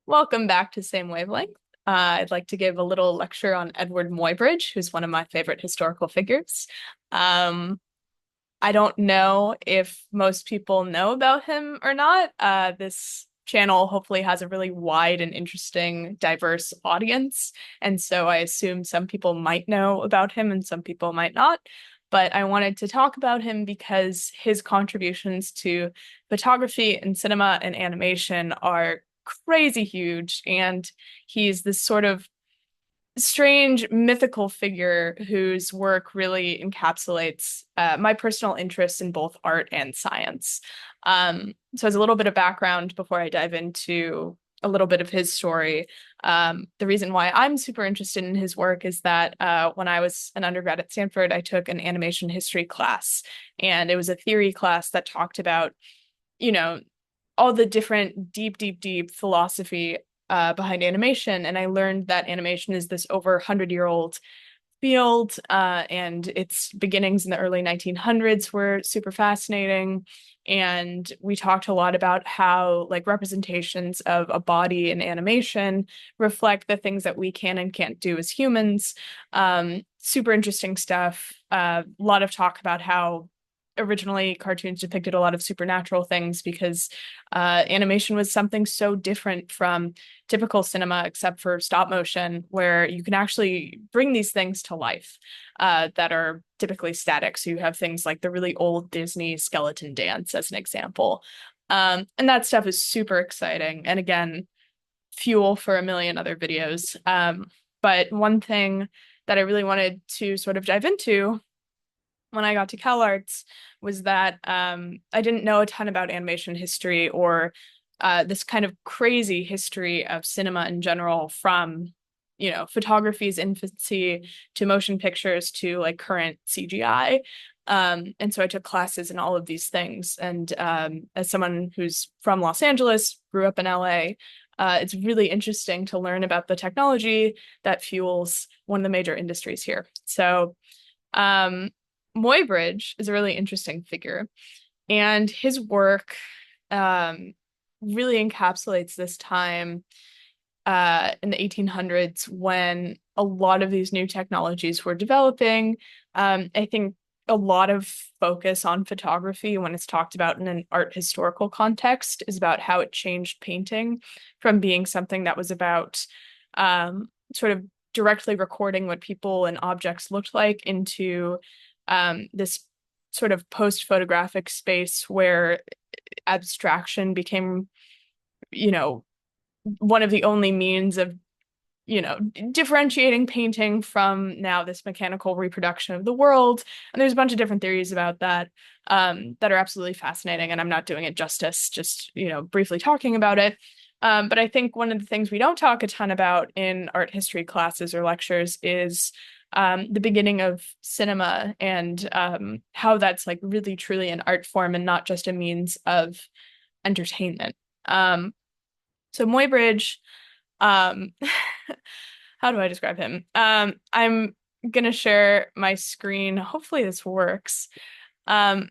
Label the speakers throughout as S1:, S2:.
S1: Welcome back to Same Wavelength. I'd like to give a little lecture on Edward Muybridge, who's one of my favorite historical figures. Um, I don't know if most people know about him or not. This channel hopefully has a really wide and interesting, diverse audience, and so I assume some people might know about him and some people might not. But I wanted to talk about him because his contributions to photography and cinema and animation are crazy huge, and he's this sort of strange mythical figure whose work really encapsulates my personal interest in both art and science. So, as a little bit of background before I dive into a little bit of his story, the reason why I'm super interested in his work is that when I was an undergrad at Stanford, I took an animation history class, and it was a theory class that talked about, you know, all the different deep philosophy behind animation. And I learned that animation is this over 100-year-old field, and its beginnings in the early 1900s were super fascinating. And we talked a lot about how, like, representations of a body in animation reflect the things that we can and can't do as humans. Super interesting stuff. A lot of talk about how originally cartoons depicted a lot of supernatural things because animation was something so different from typical cinema, except for stop motion, where you can actually bring these things to life that are typically static. So you have things like the really old Disney skeleton dance, as an example. And that stuff is super exciting. And again, fuel for a million other videos. But one thing that I really wanted to sort of dive into when I got to CalArts was that I didn't know a ton about animation history or this kind of crazy history of cinema in general, from, photography's infancy to motion pictures to like current CGI. And so I took classes in all of these things. And as someone who's from Los Angeles, grew up in LA, it's really interesting to learn about the technology that fuels one of the major industries here. So, um, Muybridge is a really interesting figure, and his work um, really encapsulates this time in the 1800s when a lot of these new technologies were developing. I think a lot of focus on photography when it's talked about in an art historical context is about how it changed painting from being something that was about sort of directly recording what people and objects looked like into this sort of post-photographic space where abstraction became, you know, one of the only means of, differentiating painting from now this mechanical reproduction of the world. And there's a bunch of different theories about that that are absolutely fascinating. And I'm not doing it justice, just, briefly talking about it. But I think one of the things we don't talk a ton about in art history classes or lectures is the beginning of cinema and how that's like really truly an art form and not just a means of entertainment. So Muybridge, um, how do I describe him? I'm gonna share my screen. Hopefully this works. Um,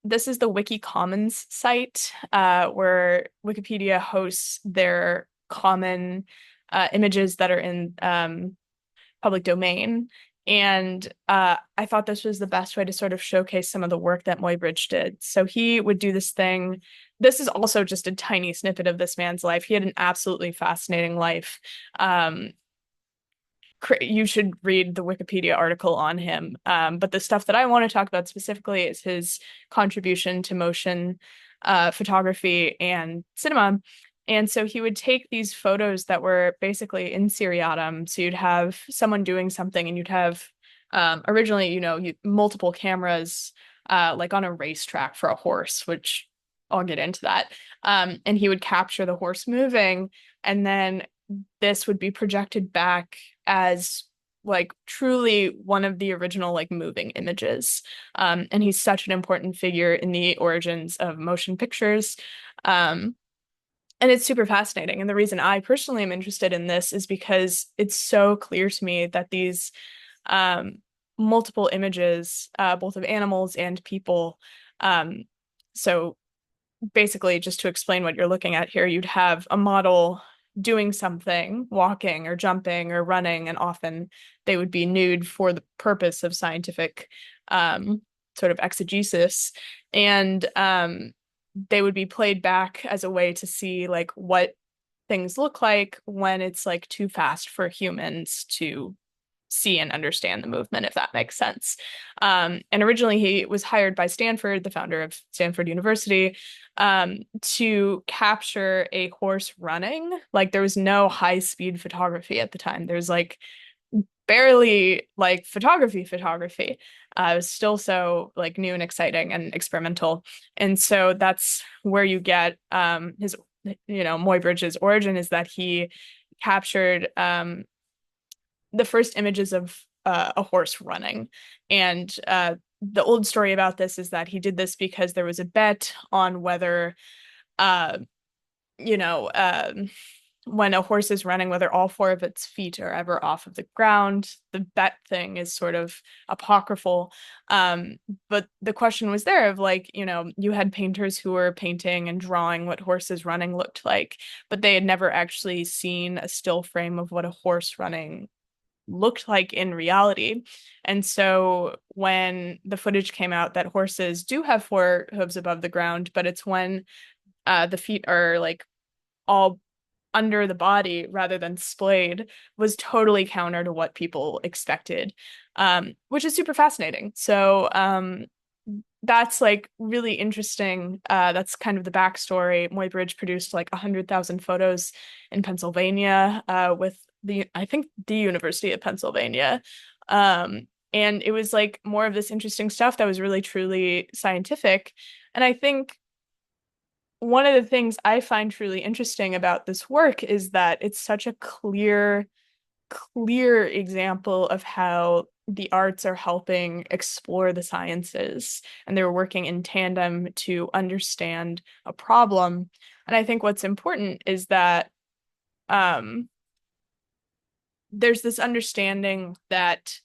S1: this is the Wiki Commons site, where Wikipedia hosts their common images that are in public domain. And I thought this was the best way to sort of showcase some of the work that Muybridge did. So he would do this thing. This is also just a tiny snippet of this man's life. He had an absolutely fascinating life. Um, you should read the Wikipedia article on him. But the stuff that I want to talk about specifically is his contribution to motion photography and cinema. And so he would take these photos that were basically in seriatim. So you'd have someone doing something, and you'd have originally, multiple cameras, like on a racetrack for a horse, which I'll get into that. And he would capture the horse moving, and then this would be projected back as like truly one of the original like moving images. And he's such an important figure in the origins of motion pictures. Um, and it's super fascinating. And the reason I personally am interested in this is because it's so clear to me that these um, multiple images, both of animals and people, um, so basically, just to explain what you're looking at here, you'd have a model doing something, walking or jumping or running, and often they would be nude for the purpose of scientific sort of exegesis. And they would be played back as a way to see like what things look like when it's like too fast for humans to see and understand the movement, if that makes sense. And originally he was hired by Stanford, the founder of Stanford University, to capture a horse running. Like there was no high-speed photography at the time. There's like barely like photography. It was still so like new and exciting and experimental. And so that's where you get his, Muybridge's origin is that he captured the first images of a horse running. And the old story about this is that he did this because there was a bet on whether, uh, you know, when a horse is running, whether all four of its feet are ever off of the ground. The bet thing is sort of apocryphal. But the question was there of like, you had painters who were painting and drawing what horses running looked like, but they had never actually seen a still frame of what a horse running looked like in reality. And so when the footage came out that horses do have four hooves above the ground, but it's when the feet are like all under the body rather than splayed, was totally counter to what people expected, which is super fascinating. So that's like really interesting. That's kind of the backstory. Muybridge produced like 100,000 photos in Pennsylvania with I think the University of Pennsylvania. And it was like more of this interesting stuff that was really truly scientific. And I think one of the things I find truly interesting about this work is that it's such a clear example of how the arts are helping explore the sciences and they're working in tandem to understand a problem. And I think what's important is that um, there's this understanding that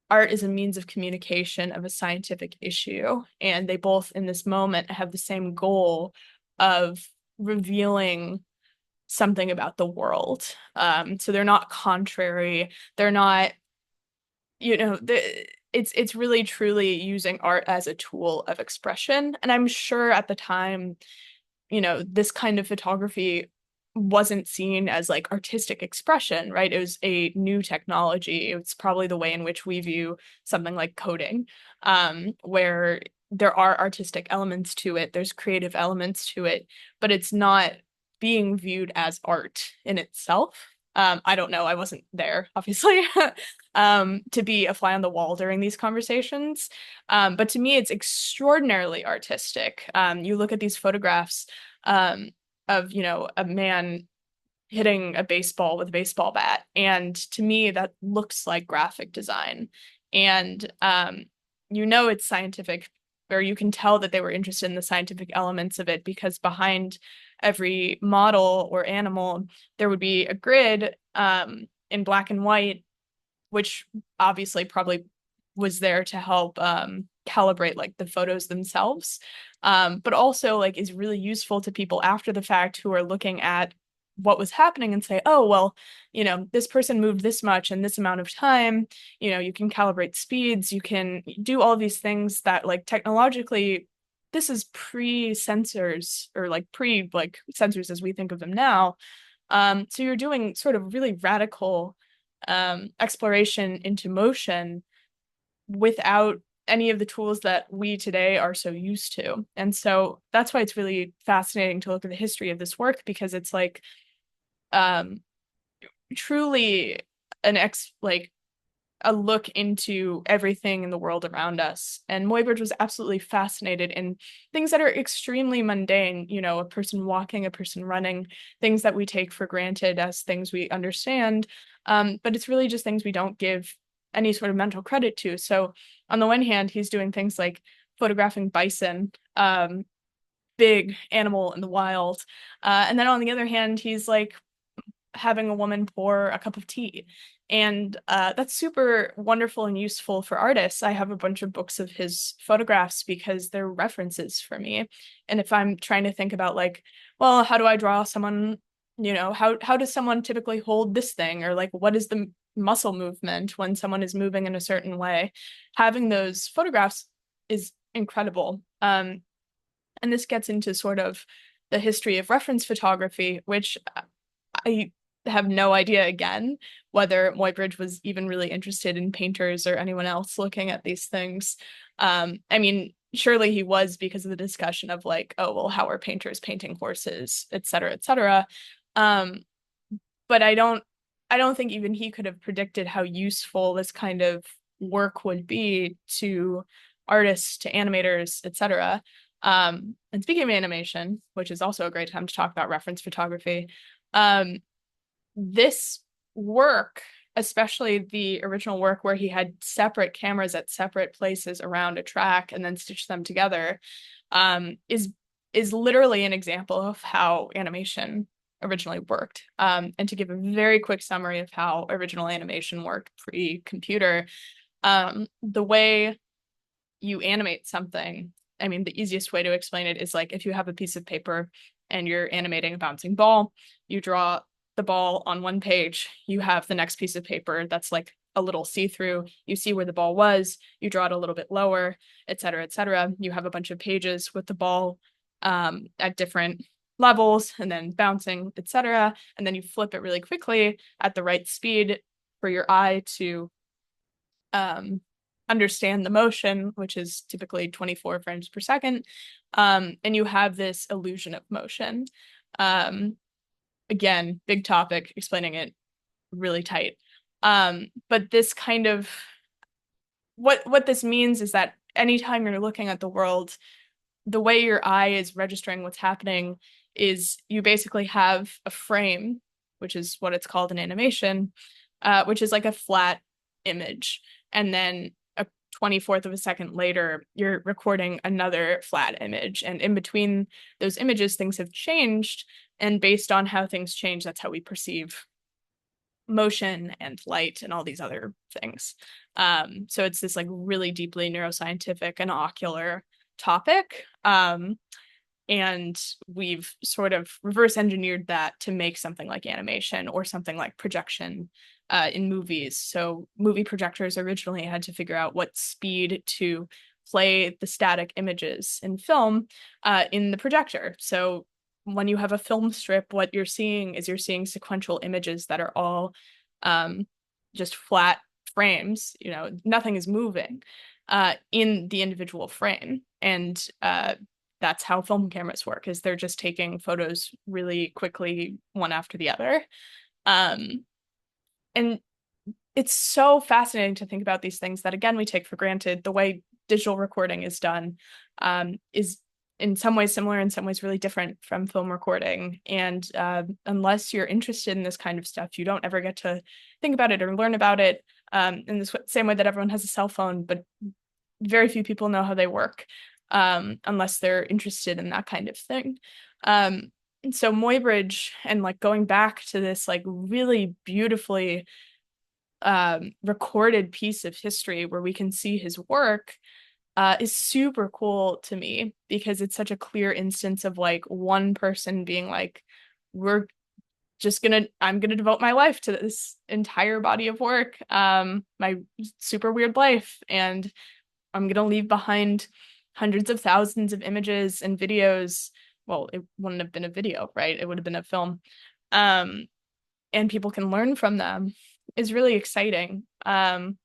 S1: art is a means of communication of a scientific issue, and they both in this moment have the same goal of revealing something about the world. So they're not contrary. They're not, it's really truly using art as a tool of expression. And I'm sure at the time, this kind of photography wasn't seen as like artistic expression, right? It was a new technology. It's probably the way in which we view something like coding, where there are artistic elements to it, there's creative elements to it, but it's not being viewed as art in itself. I don't know, I wasn't there, obviously, to be a fly on the wall during these conversations. But to me, it's extraordinarily artistic. You look at these photographs of, a man hitting a baseball with a baseball bat. And to me, that looks like graphic design. And it's scientific, or you can tell that they were interested in the scientific elements of it because behind every model or animal, there would be a grid in black and white, which obviously probably was there to help calibrate like the photos themselves, but also like is really useful to people after the fact who are looking at what was happening and say, oh, well, this person moved this much in this amount of time. You can calibrate speeds, you can do all these things that like technologically, this is pre-sensors or like pre-like sensors as we think of them now. So you're doing sort of really radical exploration into motion without any of the tools that we today are so used to. And so that's why it's really fascinating to look at the history of this work, because it's like truly like a look into everything in the world around us. And Muybridge was absolutely fascinated in things that are extremely mundane, a person walking, a person running, things that we take for granted as things we understand. But it's really just things we don't give any sort of mental credit to. So on the one hand, he's doing things like photographing bison, big animal in the wild. And then on the other hand, he's like having a woman pour a cup of tea. And that's super wonderful and useful for artists. I have a bunch of books of his photographs because they're references for me. And if I'm trying to think about like, well, how do I draw someone How does someone typically hold this thing, or like what is the muscle movement when someone is moving in a certain way? Having those photographs is incredible. And this gets into sort of the history of reference photography, which I have no idea again whether Muybridge was even really interested in painters or anyone else looking at these things. I mean, surely he was, because of the discussion of like, oh, well, how are painters painting horses, et cetera, et cetera. Um, but I don't think even he could have predicted how useful this kind of work would be to artists, to animators, etc. And speaking of animation, which is also a great time to talk about reference photography, um, this work, especially the original work where he had separate cameras at separate places around a track and then stitched them together, is literally an example of how animation originally worked. And to give a very quick summary of how original animation worked pre-computer, the way you animate something, I mean, the easiest way to explain it is like if you have a piece of paper and you're animating a bouncing ball, you draw the ball on one page, you have the next piece of paper that's like a little see-through, you see where the ball was, you draw it a little bit lower, et cetera, et cetera. You have a bunch of pages with the ball at different levels and then bouncing, et cetera. And then you flip it really quickly at the right speed for your eye to understand the motion, which is typically 24 frames per second. And you have this illusion of motion. Again, big topic, explaining it really tight. But this kind of what this means is that anytime you're looking at the world, the way your eye is registering what's happening is you basically have a frame, which is what it's called in animation, which is like a flat image. And then a 24th of a second later, you're recording another flat image. And in between those images, things have changed. And based on how things change, that's how we perceive motion and light and all these other things. So it's this like really deeply neuroscientific and ocular topic. And we've sort of reverse engineered that to make something like animation or something like projection in movies. So movie projectors originally had to figure out what speed to play the static images in film in the projector. So when you have a film strip, what you're seeing is you're seeing sequential images that are all just flat frames, nothing is moving in the individual frame. And that's how film cameras work, is they're just taking photos really quickly, one after the other. And it's so fascinating to think about these things that, again, we take for granted. The way digital recording is done is in some ways similar, in some ways really different from film recording. And unless you're interested in this kind of stuff, you don't ever get to think about it or learn about it in the same way that everyone has a cell phone, but very few people know how they work unless they're interested in that kind of thing. And so Muybridge, and like going back to this like really beautifully recorded piece of history where we can see his work is super cool to me, because it's such a clear instance of like one person being like, I'm gonna devote my life to this entire body of work, my super weird life, and I'm gonna leave behind hundreds of thousands of images and videos. Well, it wouldn't have been a video, right? It would have been a film. And people can learn from them, is really exciting. And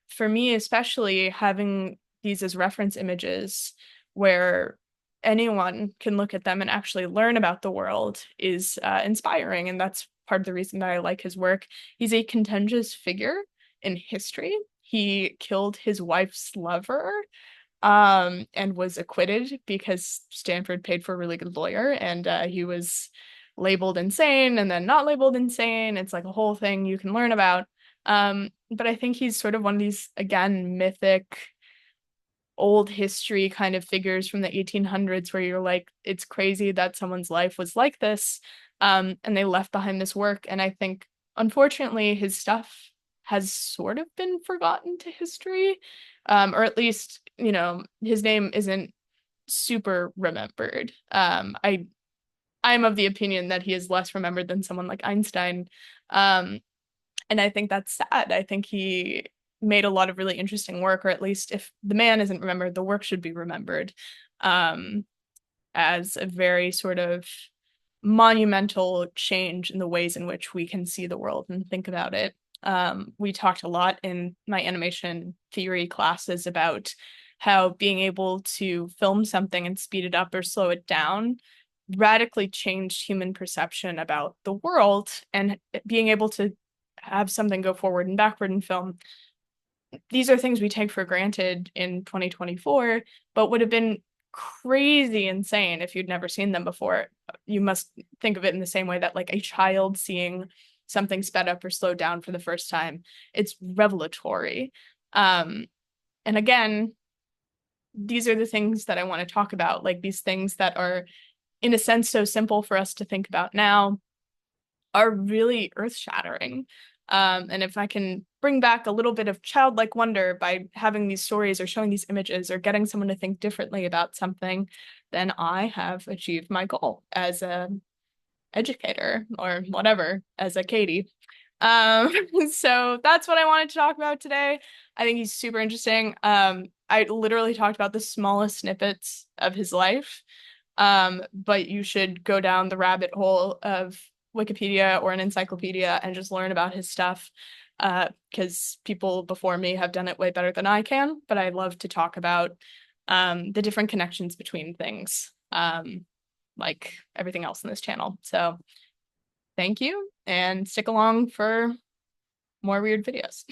S1: for me, especially, having these as reference images where anyone can look at them and actually learn about the world is inspiring. And that's part of the reason that I like his work. He's a contentious figure in history. He killed his wife's lover and was acquitted because Stanford paid for a really good lawyer, and he was labeled insane and then not labeled insane. It's like a whole thing you can learn about. But I think he's sort of one of these, again, mythic old history kind of figures from the 1800s where you're like, it's crazy that someone's life was like this. And they left behind this work. And I think, unfortunately, his stuff has sort of been forgotten to history. Or at least, his name isn't super remembered. I'm of the opinion that he is less remembered than someone like Einstein. Um, and I think that's sad. I think he made a lot of really interesting work, or at least if the man isn't remembered, the work should be remembered, um, as a very sort of monumental change in the ways in which we can see the world and think about it. We talked a lot in my animation theory classes about how being able to film something and speed it up or slow it down radically changed human perception about the world, and being able to have something go forward and backward in film. These are things we take for granted in 2024, but would have been crazy insane if you'd never seen them before. You must think of it in the same way that like a child seeing something sped up or slowed down for the first time, it's revelatory. Um, and again, these are the things that I want to talk about, like these things that are, in a sense, so simple for us to think about now are really earth-shattering. And if I can bring back a little bit of childlike wonder by having these stories or showing these images or getting someone to think differently about something, then I have achieved my goal as an educator or whatever, as a Katie. Um, so that's what I wanted to talk about today. I think he's super interesting. I literally talked about the smallest snippets of his life. But you should go down the rabbit hole of Wikipedia or an encyclopedia and just learn about his stuff. Because people before me have done it way better than I can, but I love to talk about the different connections between things, like everything else in this channel. So thank you, and stick along for more weird videos.